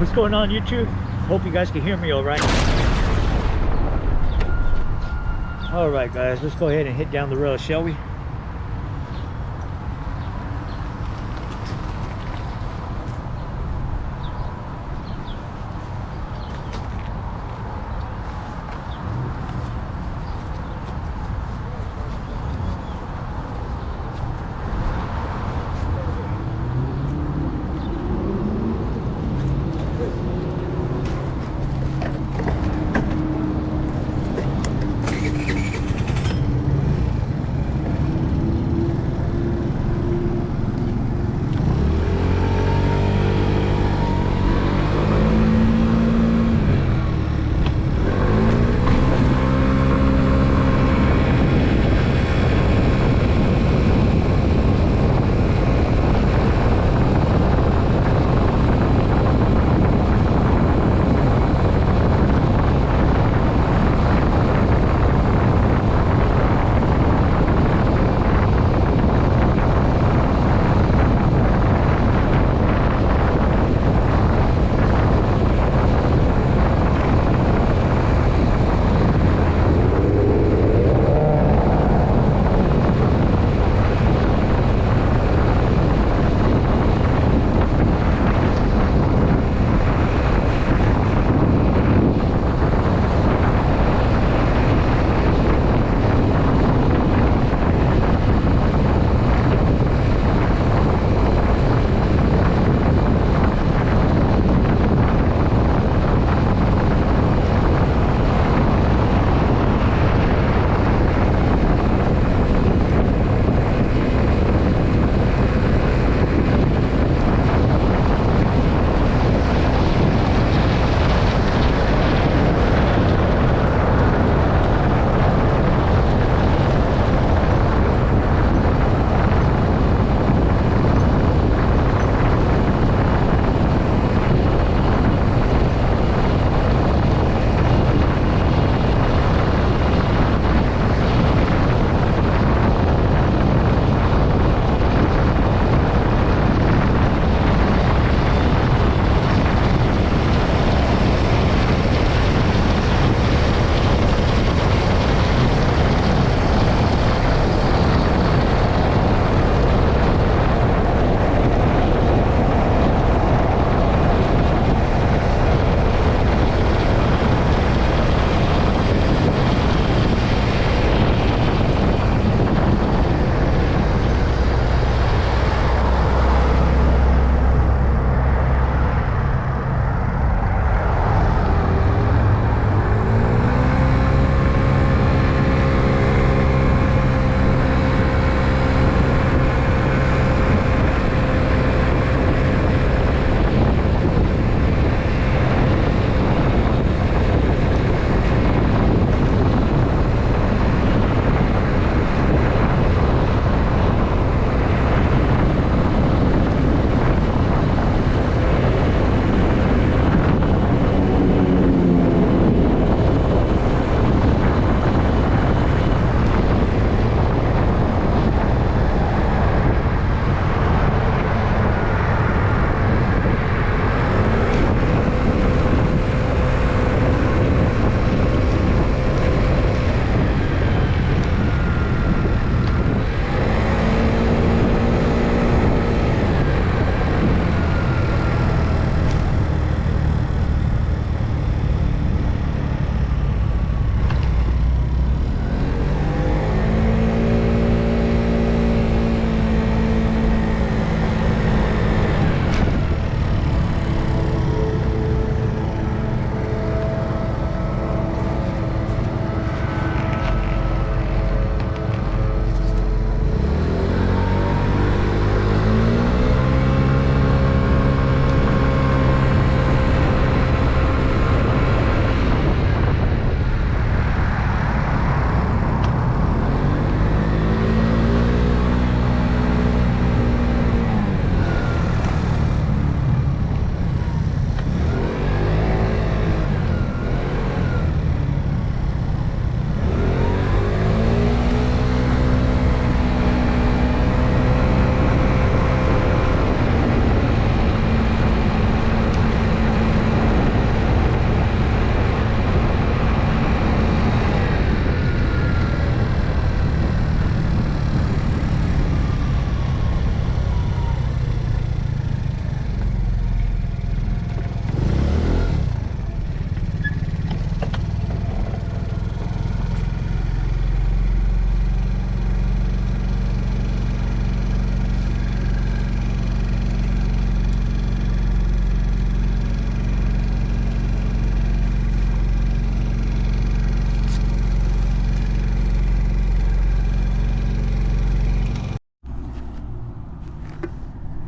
What's going on, YouTube? Hope you guys can hear me all right. All right, guys, let's go ahead and hit down the road, shall we?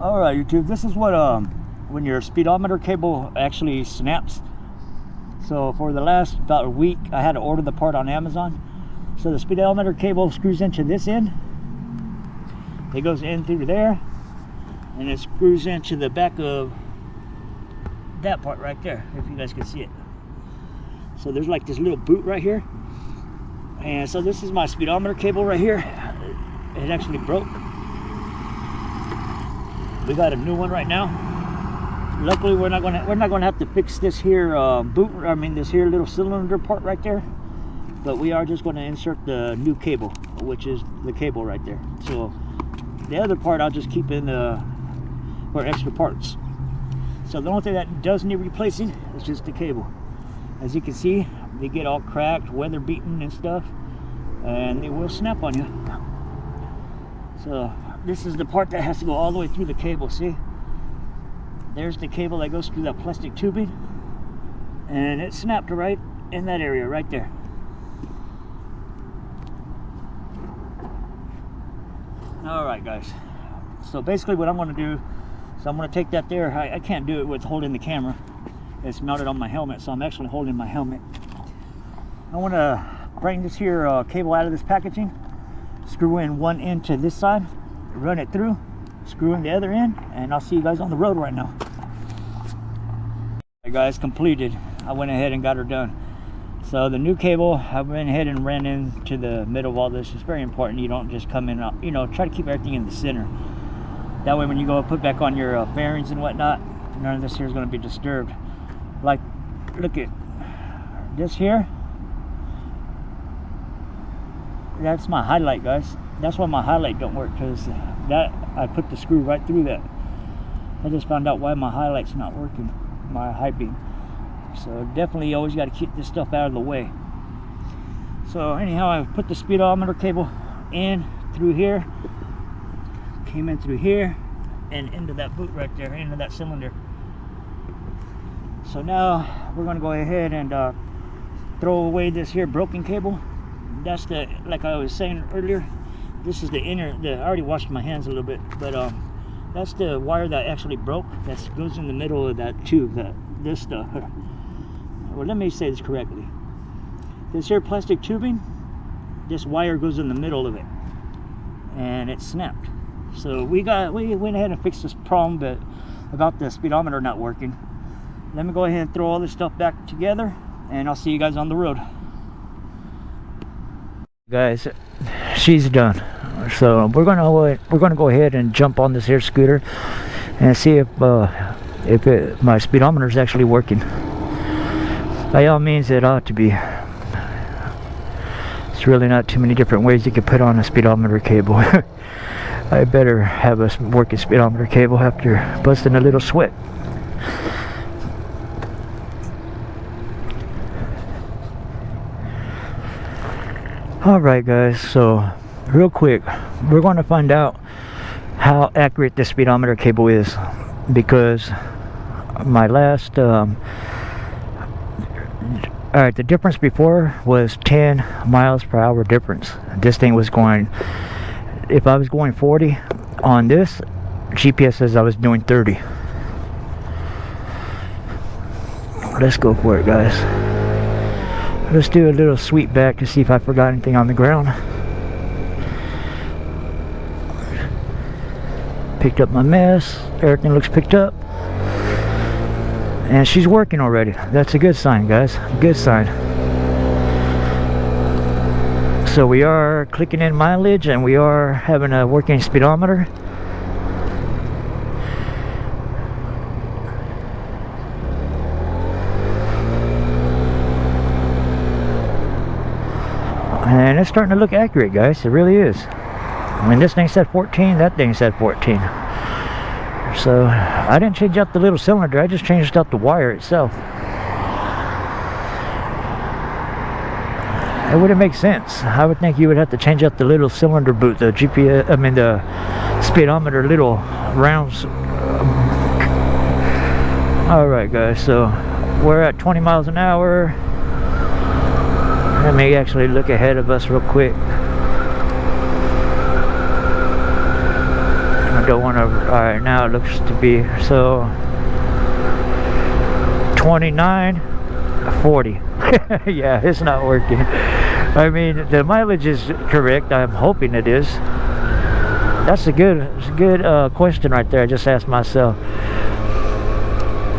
Alright YouTube, this is what when your speedometer cable actually snaps. So for the last about a week I had to order the part on Amazon. So the speedometer cable screws into this end. It goes in through there and it screws into the back of that part right there, if you guys can see it. So there's like this little boot right here. And so this is my speedometer cable right here. It actually broke. We got a new one right now. Luckily, we're not gonna have to fix this here this here little cylinder part right there. But we are just going to insert the new cable, which is the cable right there. So the other part I'll just keep in for extra parts. So the only thing that does need replacing is just the cable. As you can see, they get all cracked, weather beaten and stuff, and they will snap on you. So this is the part that has to go all the way through the cable. See, there's the cable that goes through that plastic tubing, and it snapped right in that area right there. All right guys, so basically what I'm going to do is I'm going to take that there. I can't do it with holding the camera. It's mounted on my helmet, so I'm actually holding my helmet. I want to bring this here cable out of this packaging, screw in one end to this side, run it through, screw in the other end, and I'll see you guys on the road right now. Alright guys, completed. I went ahead and got her done. So the new cable, I went ahead and ran into the middle of all this. It's very important you don't just come in, you know, try to keep everything in the center. That way when you go put back on your bearings and whatnot, none of this here is going to be disturbed. Like, look at this here. That's my highlight, guys. That's why my highlight don't work, because that I put the screw right through that. I just found out why my highlight's not working, my high beam. So definitely you always got to keep this stuff out of the way. So anyhow, I put the speedometer cable in through here, came in through here, and into that boot right there, into that cylinder. So now we're going to go ahead and throw away this here broken cable. That's the, like I was saying earlier, this is the inner, I already washed my hands a little bit, but that's the wire that actually broke. That goes in the middle of that tube, this stuff. Well, let me say this correctly. This here plastic tubing, this wire goes in the middle of it, and it snapped. So we went ahead and fixed this problem about the speedometer not working. Let me go ahead and throw all this stuff back together, and I'll see you guys on the road. Guys, she's done. So we're gonna go ahead and jump on this here scooter and see if my speedometer is actually working. By all means, it ought to be. It's really not too many different ways you could put on a speedometer cable. I better have a working speedometer cable after busting a little sweat. Alright guys, so real quick, we're going to find out how accurate the speedometer cable is, because my last alright, the difference before was 10 miles per hour difference. This thing was going, if I was going 40 on this, GPS says I was doing 30. Let's go for it, guys. Let's do a little sweep back to see if I forgot anything on the ground. Picked up my mess. Everything looks picked up. And she's working already. That's a good sign, guys. Good sign. So we are clicking in mileage, and we are having a working speedometer. And it's starting to look accurate, guys. It really is. I mean, this thing said 14, that thing said 14. So I didn't change out the little cylinder, I just changed out the wire itself. It wouldn't make sense. I would think you would have to change out the little cylinder boot, the GPS, I mean the speedometer little rounds. Alright guys, so we're at 20 miles an hour. Let me actually look ahead of us real quick. don't want to. Alright, now it looks to be so 29, 40. Yeah, it's not working. I mean, the mileage is correct. I'm hoping it is. That's a good question right there. I just asked myself.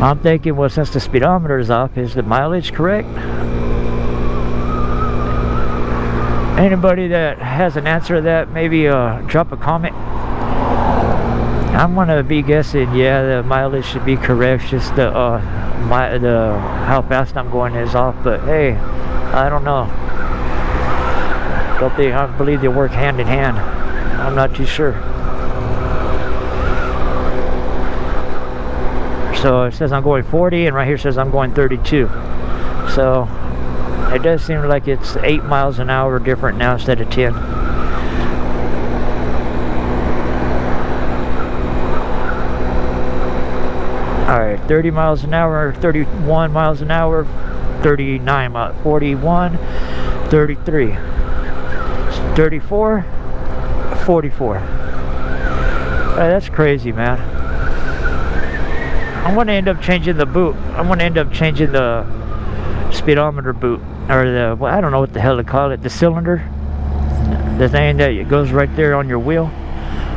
I'm thinking, well, since the speedometer is off, is the mileage correct? Anybody that has an answer to that, maybe drop a comment. I'm gonna be guessing, yeah, the mileage should be correct. Just the how fast I'm going is off. But hey, I don't know. I believe they work hand in hand. I'm not too sure. So it says I'm going 40, and right here says I'm going 32. So it does seem like it's 8 miles an hour different now instead of 10. Alright, 30 miles an hour, 31 miles an hour, 39 miles, 41, 33, 34, 44. That's crazy, man. I'm going to end up changing the boot. I'm going to end up changing the speedometer boot, or the, well, I don't know what the hell to call it, the cylinder, the thing that goes right there on your wheel.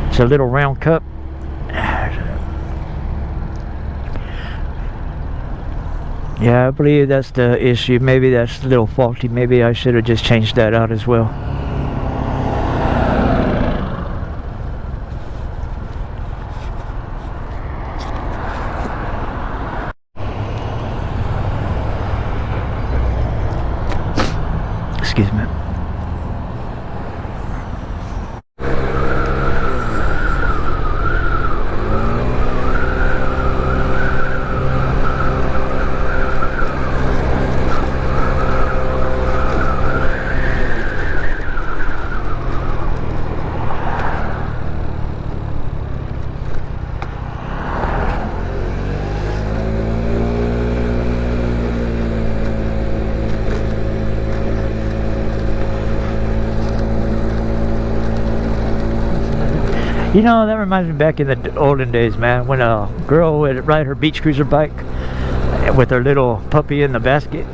It's a little round cup. Yeah, I believe that's the issue. Maybe that's a little faulty. Maybe I should have just changed that out as well. Excuse me. You know, that reminds me back in the olden days, man, when a girl would ride her beach cruiser bike with her little puppy in the basket.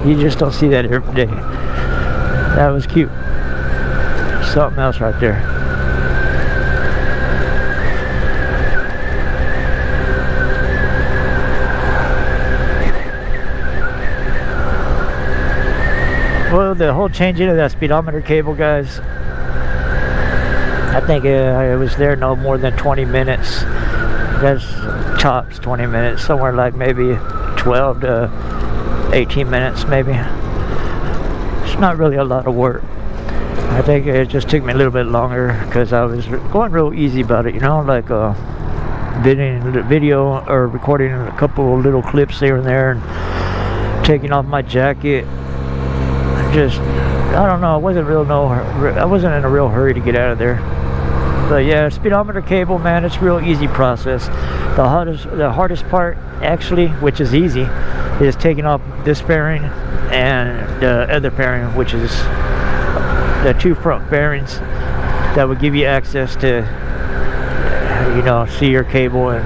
You just don't see that every day. That was cute. Something else right there. Well, the whole changing of that speedometer cable, guys, I think it was there no more than 20 minutes. That's tops 20 minutes, somewhere like maybe 12 to 18 minutes maybe. It's not really a lot of work. I think it just took me a little bit longer because I was going real easy about it, you know, like video or recording a couple of little clips here and there and taking off my jacket. Just, I don't know, I wasn't in a real hurry to get out of there. But yeah, speedometer cable, man, it's a real easy process. The hardest part, actually, which is easy, is taking off this fairing and the other fairing, which is the two front fairings that would give you access to, you know, see your cable and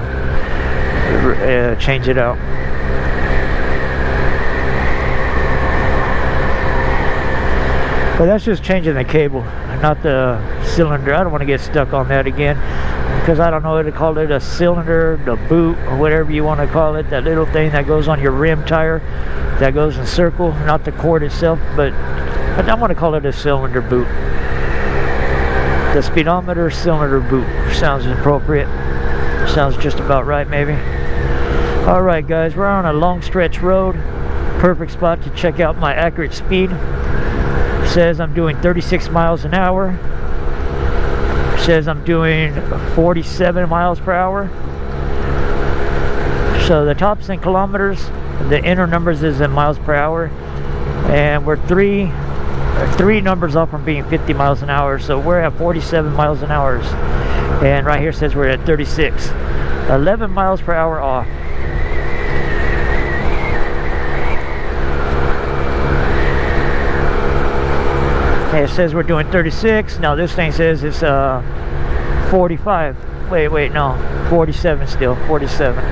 change it out. But that's just changing the cable, not the cylinder. I don't want to get stuck on that again because I don't know what to call it, a cylinder, the boot, or whatever you want to call it, that little thing that goes on your rim tire that goes in circle, not the cord itself, but I want to call it a cylinder boot. The speedometer cylinder boot sounds appropriate. Sounds just about right, maybe. Alright guys, we're on a long stretch road. Perfect spot to check out my accurate speed. Says I'm doing 36 miles an hour. Says I'm doing 47 miles per hour. So the top's in kilometers, the inner numbers is in miles per hour, and we're three numbers off from being 50 miles an hour, so we're at 47 miles an hour. And right here says we're at 36. 11 miles per hour off. It says we're doing 36. Now this thing says it's 45. wait, no, 47 still, 47.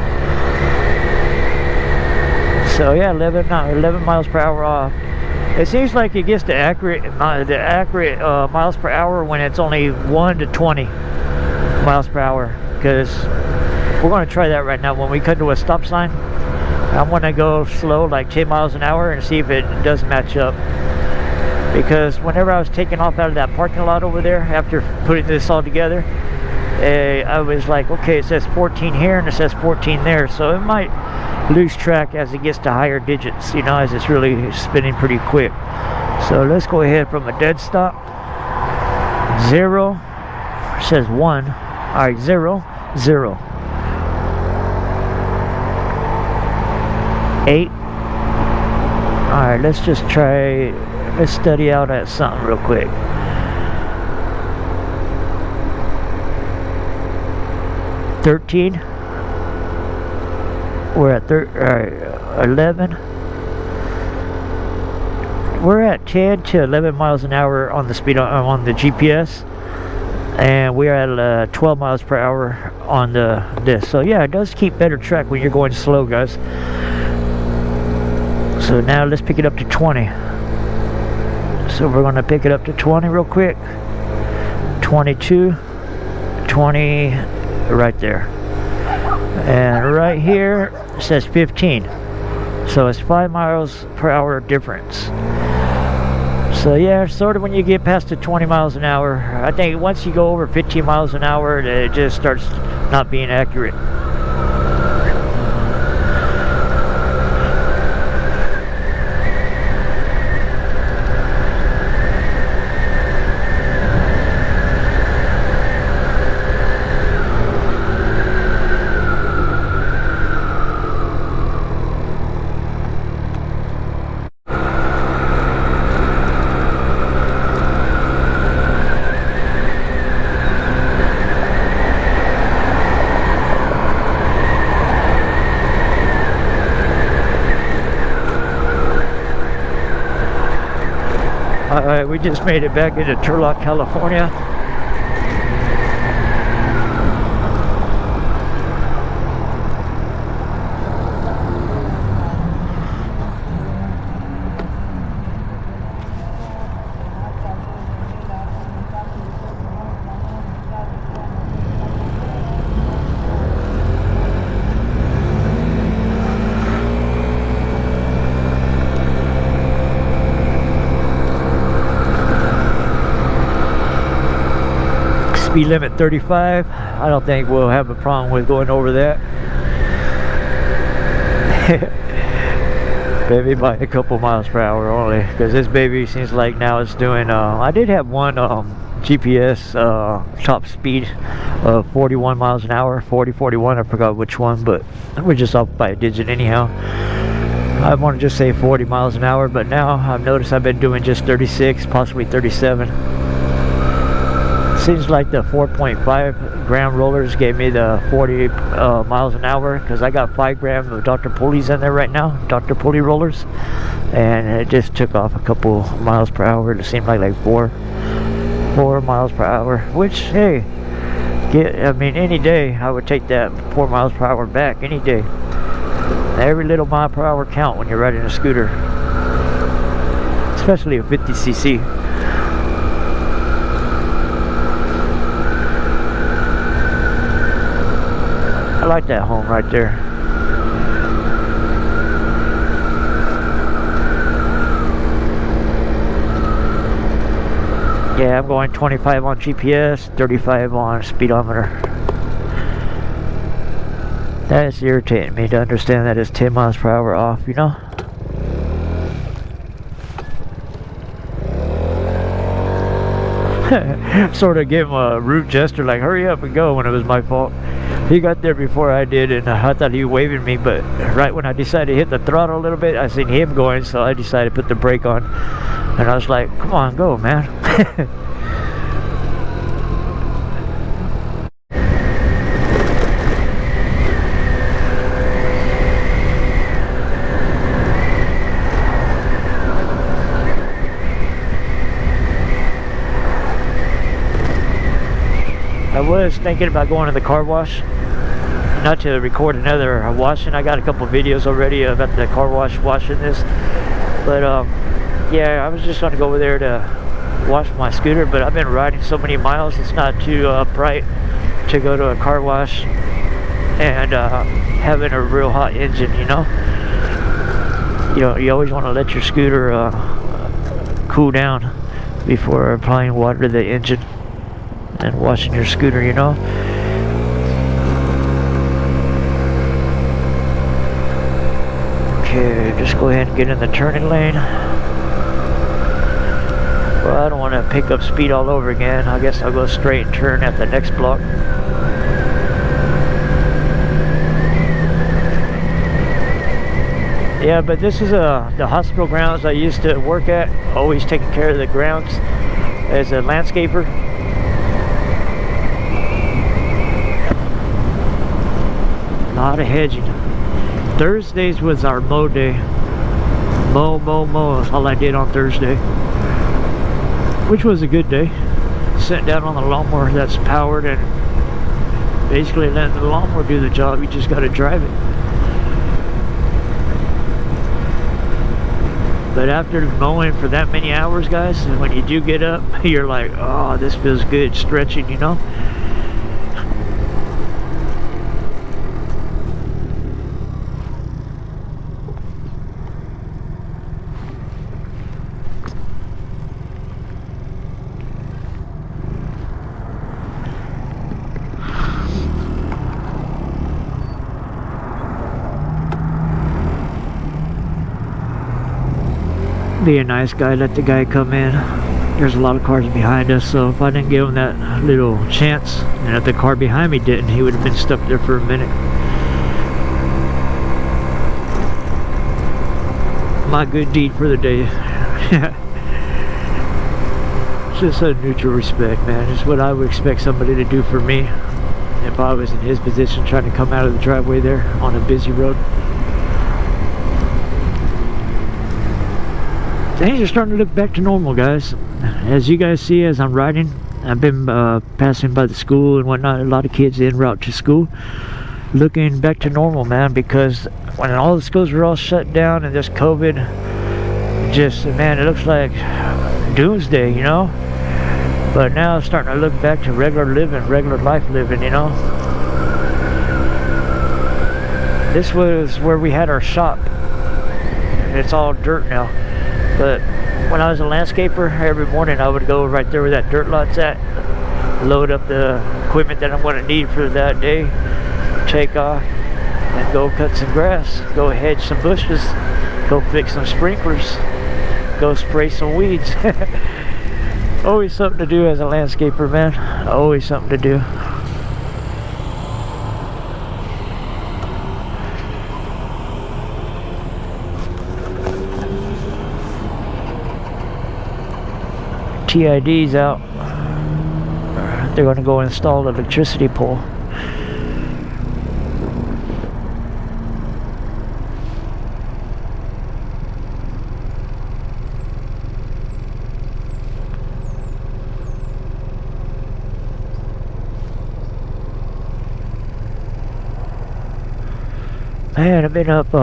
So yeah, 11 miles per hour off. It seems like it gets the accurate miles per hour when it's only 1 to 20 miles per hour. Because we're going to try that right now. When we come to a stop sign, I'm going to go slow, like 10 miles an hour, and see if it does match up. Because whenever I was taking off out of that parking lot over there, after putting this all together, I was like, okay, it says 14 here and it says 14 there, so it might lose track as it gets to higher digits, you know, as it's really spinning pretty quick. So let's go ahead from a dead stop. 0 says 1. Alright, 0, 0. 8. Alright, let's just try, let's study out at something real quick. 13. We're at 11. We're at 10 to 11 miles an hour on the speed on the GPS, and we're at 12 miles per hour on this. So yeah, it does keep better track when you're going slow, guys. So now let's pick it up to 20. So we're going to pick it up to 20 real quick. 22, 20, right there. And right here it says 15. So it's 5 miles per hour difference. So yeah, sort of when you get past the 20 miles an hour, I think once you go over 15 miles an hour, it just starts not being accurate. Alright, we just made it back into Turlock, California. Speed limit 35. I don't think we'll have a problem with going over that. Maybe by a couple miles per hour only, because this baby seems like now it's doing I did have one GPS top speed of 41 miles an hour, 41, I forgot which one, but we're just off by a digit anyhow. I want to just say 40 miles an hour, but now I've noticed I've been doing just 36, possibly 37. Seems like the 4.5 gram rollers gave me the 40 miles an hour, because I got 5 grams of Dr. Pulleys in there right now, Dr. Pulley rollers, and it just took off a couple miles per hour. It seemed like 4 miles per hour, which, hey, I mean, any day I would take that 4 miles per hour back, any day. Every little mile per hour count when you're riding a scooter, especially a 50cc. I like that home right there. Yeah, I'm going 25 on GPS, 35 on speedometer. That is irritating me to understand that it's 10 miles per hour off, you know? Sort of give him a rude gesture like hurry up and go when it was my fault. He got there before I did, and I thought he was waving me, but right when I decided to hit the throttle a little bit, I seen him going, so I decided to put the brake on. And I was like, come on, go, man. I was thinking about going to the car wash, not to record another washing. I got a couple videos already about the car wash washing this, but yeah, I was just going to go over there to wash my scooter, but I've been riding so many miles, it's not too bright to go to a car wash and having a real hot engine, you know. You always want to let your scooter cool down before applying water to the engine and washing your scooter, you know. Okay, just go ahead and get in the turning lane. Well, I don't want to pick up speed all over again. I guess I'll go straight and turn at the next block. Yeah, but this is the hospital grounds I used to work at. Always taking care of the grounds as a landscaper. A lot of hedging. Thursdays was our mow day. Mow is all I did on Thursday, which was a good day. Sitting down on the lawnmower that's powered and basically letting the lawnmower do the job. You just got to drive it. But after mowing for that many hours, guys, when you do get up, you're like, oh, this feels good, stretching, you know. Be a nice guy, let the guy come in. There's a lot of cars behind us, so if I didn't give him that little chance, and if the car behind me didn't, he would have been stuck there for a minute. My good deed for the day. Just a neutral respect, man. It's what I would expect somebody to do for me if I was in his position trying to come out of the driveway there on a busy road. Things are starting to look back to normal, guys. As you guys see, as I'm riding, I've been passing by the school and whatnot. A lot of kids en route to school. Looking back to normal, man, because when all the schools were all shut down and this COVID, just, man, it looks like doomsday, you know. But now it's starting to look back to regular living, regular life living, you know. This was where we had our shop. It's all dirt now. But when I was a landscaper, every morning I would go right there where that dirt lot's at, load up the equipment that I'm going to need for that day, take off, and go cut some grass, go hedge some bushes, go fix some sprinklers, go spray some weeds. Always something to do as a landscaper, man. Always something to do. TID's out. They're going to go install the electricity pole. Man, I've been up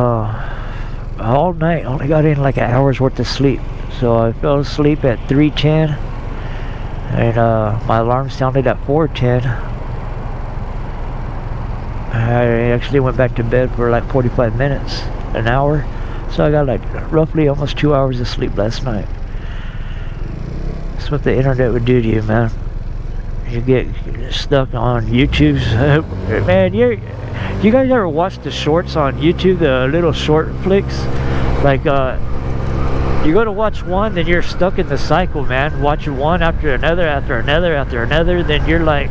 all night. Only got in like an hour's worth of sleep. So I fell asleep at 3:10, and my alarm sounded at 4:10. I actually went back to bed for like 45 minutes, an hour. So I got like roughly almost 2 hours of sleep last night. That's what the internet would do to you, man. You get stuck on YouTube's. Man, you guys ever watch the shorts on YouTube, the little short flicks? Like, you go to watch one, then you're stuck in the cycle, man. Watching one after another, after another, after another. Then you're like,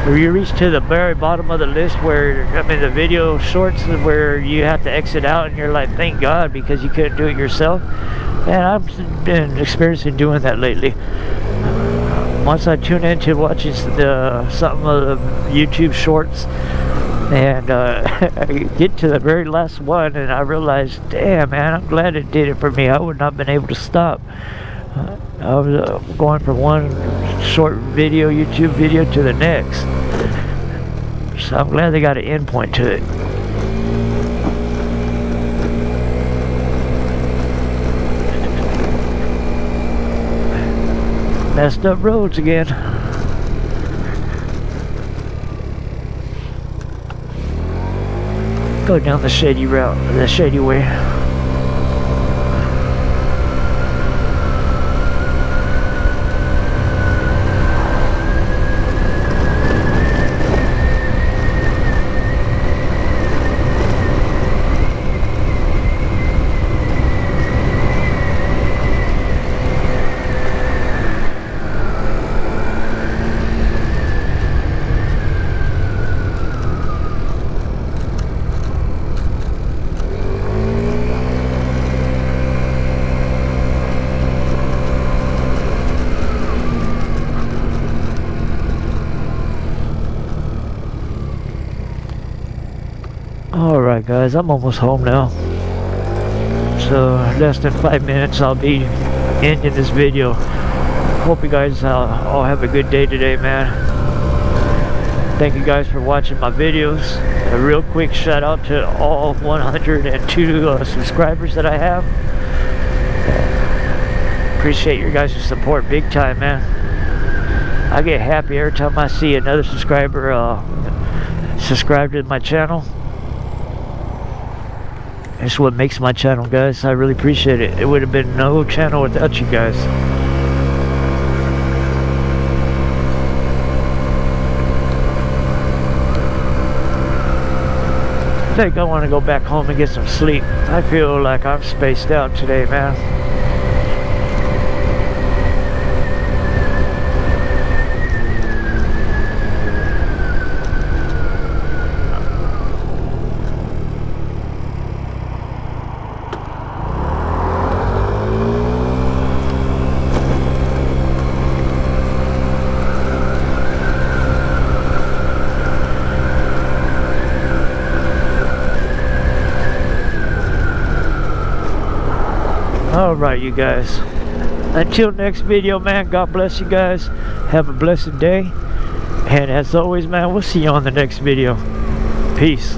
you reach to the very bottom of the list where, I mean, the video shorts where you have to exit out, and you're like, thank God, because you couldn't do it yourself. And I've been experiencing doing that lately. Once I tune into watching some of the YouTube shorts, and I get to the very last one, and I realized, damn, man, I'm glad it did it for me. I would not have been able to stop. I was going from one short video, YouTube video, to the next. So I'm glad they got an end point to it. Messed up roads again. Go down the shady route, the shady way. Alright guys, I'm almost home now. So less than 5 minutes I'll be ending this video. Hope you guys all have a good day today, man. Thank you guys for watching my videos. A real quick shout out to all 102 subscribers that I have. Appreciate your guys' support big time, man. I get happy every time I see another subscriber subscribe to my channel. It's what makes my channel, guys. I really appreciate it. It would have been no channel without you guys. I think I want to go back home and get some sleep. I feel like I'm spaced out today, man. Alright, you guys. Until next video, man, God bless you guys. Have a blessed day. And as always, man, we'll see you on the next video. Peace.